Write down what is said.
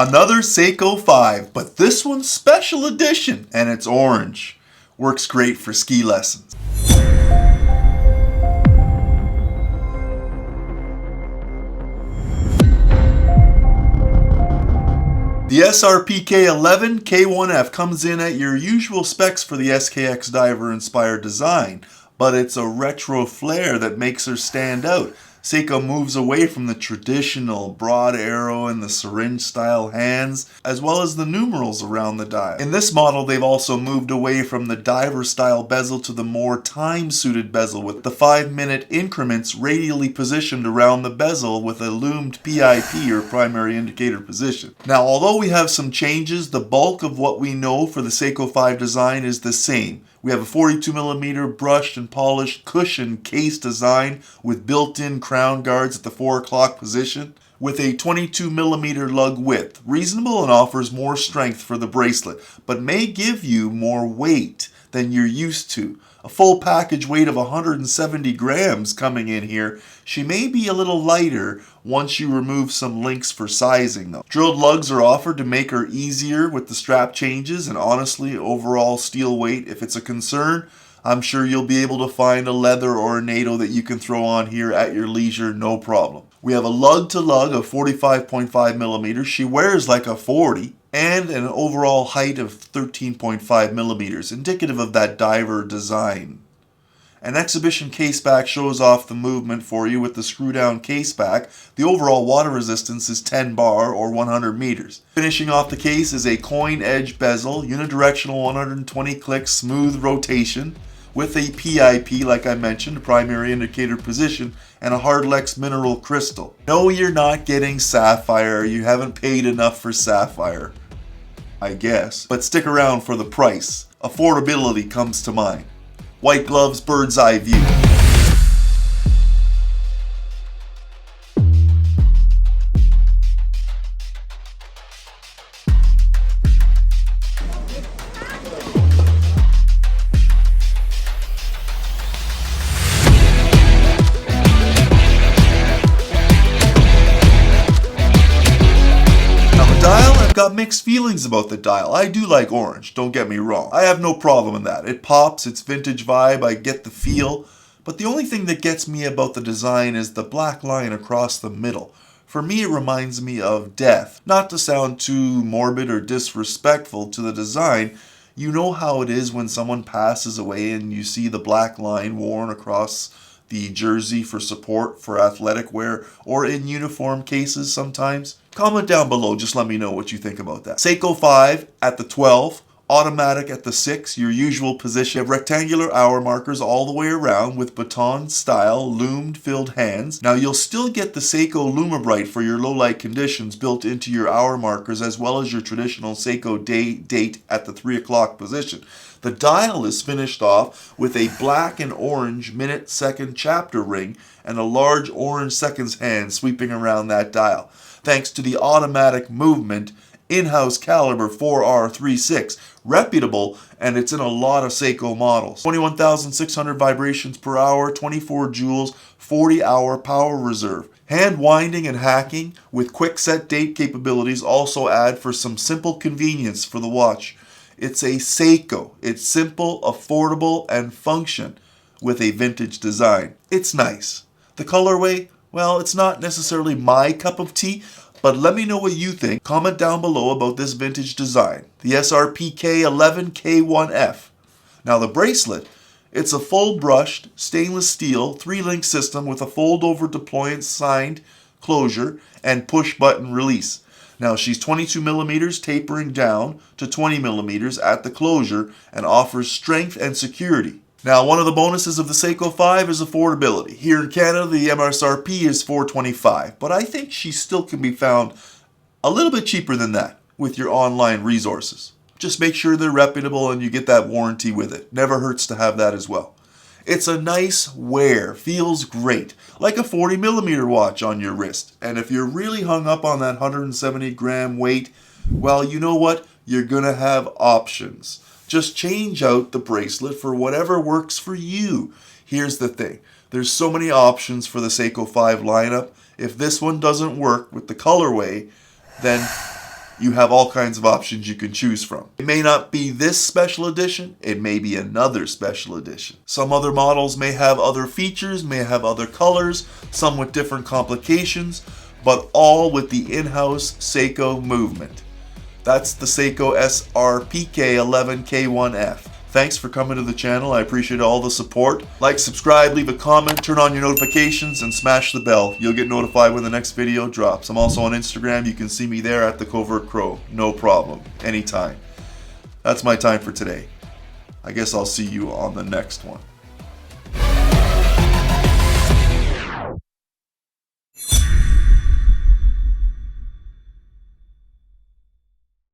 Another Seiko 5, but this one's special edition, and it's orange. Works great for ski lessons. The SRPK11K1f comes in at your usual specs for the SKX diver inspired design, but it's a retro flair that makes her stand out. Seiko moves away from the traditional broad arrow and the syringe style hands, as well as the numerals around the dial. In this model, they've also moved away from the diver style bezel to the more time-suited bezel, with the 5-minute increments radially positioned around the bezel with a loomed PIP, or primary indicator position. Now, although we have some changes, the bulk of what we know for the Seiko 5 design is the same. We have a 42mm brushed and polished cushion case design with built-in crown guards at the 4 o'clock position, with a 22mm lug width, reasonable and offers more strength for the bracelet, but may give you more weight than you're used to. A full package weight of 170 grams coming in here. She may be a little lighter once you remove some links for sizing though. Drilled lugs are offered to make her easier with the strap changes, and honestly, overall steel weight, if it's a concern, I'm sure you'll be able to find a leather or a NATO that you can throw on here at your leisure, no problem. We have a lug to lug of 45.5mm. She wears like a 40. And an overall height of 13.5mm, indicative of that diver design. An exhibition case back shows off the movement for you with the screw down case back. The overall water resistance is 10 bar or 100 meters. Finishing off the case is a coin edge bezel, unidirectional 120 click smooth rotation, with a PIP, like I mentioned, primary indicator position, and a Hardlex mineral crystal. No, you're not getting sapphire. You haven't paid enough for sapphire, I guess. But stick around for the price. Affordability comes to mind. White gloves, bird's eye view. I've got mixed feelings about the dial. I do like orange, don't get me wrong. I have no problem in that. It pops, it's vintage vibe, I get the feel. But the only thing that gets me about the design is the black line across the middle. For me, it reminds me of death. Not to sound too morbid or disrespectful to the design, you know how it is when someone passes away and you see the black line worn across the jersey for support for athletic wear, or in uniform cases sometimes. Comment down below, just let me know what you think about that. Seiko 5 at the 12, automatic at the 6, your usual position. You have rectangular hour markers all the way around with baton style loomed filled hands. Now you'll still get the Seiko Lumibright for your low light conditions built into your hour markers, as well as your traditional Seiko date at the 3 o'clock position. The dial is finished off with a black and orange minute second chapter ring and a large orange seconds hand sweeping around that dial. Thanks to the automatic movement, in-house caliber 4R36, reputable, and it's in a lot of Seiko models. 21,600 vibrations per hour, 24 joules, 40-hour power reserve. Hand winding and hacking with quick set date capabilities also add for some simple convenience for the watch. It's a Seiko. It's simple, affordable, and function with a vintage design. It's nice. The colorway, well, it's not necessarily my cup of tea, but let me know what you think. Comment down below about this vintage design, the SRPK11K1f. Now the bracelet, it's a full brushed stainless steel 3-link system with a fold-over deployant signed closure and push button release. Now she's 22mm tapering down to 20mm at the closure and offers strength and security. Now, one of the bonuses of the Seiko 5 is affordability. Here in Canada, the MSRP is $425, but I think she still can be found a little bit cheaper than that with your online resources. Just make sure they're reputable and you get that warranty with it. Never hurts to have that as well. It's a nice wear, feels great, like a 40mm watch on your wrist. And if you're really hung up on that 170 gram weight, well, you know what? You're gonna have options. Just change out the bracelet for whatever works for you. Here's the thing. There's so many options for the Seiko 5 lineup. If this one doesn't work with the colorway, then You have all kinds of options you can choose from. It may not be this special edition, it may be another special edition. Some other models may have other features, may have other colors, some with different complications, but all with the in-house Seiko movement. That's the Seiko SRPK11K1f. Thanks for coming to the channel. I appreciate all the support. Like, subscribe, leave a comment, turn on your notifications, and smash the bell. You'll get notified when the next video drops. I'm also on Instagram. You can see me there at TheCovertCrow. No problem. Anytime. That's my time for today. I guess I'll see you on the next one.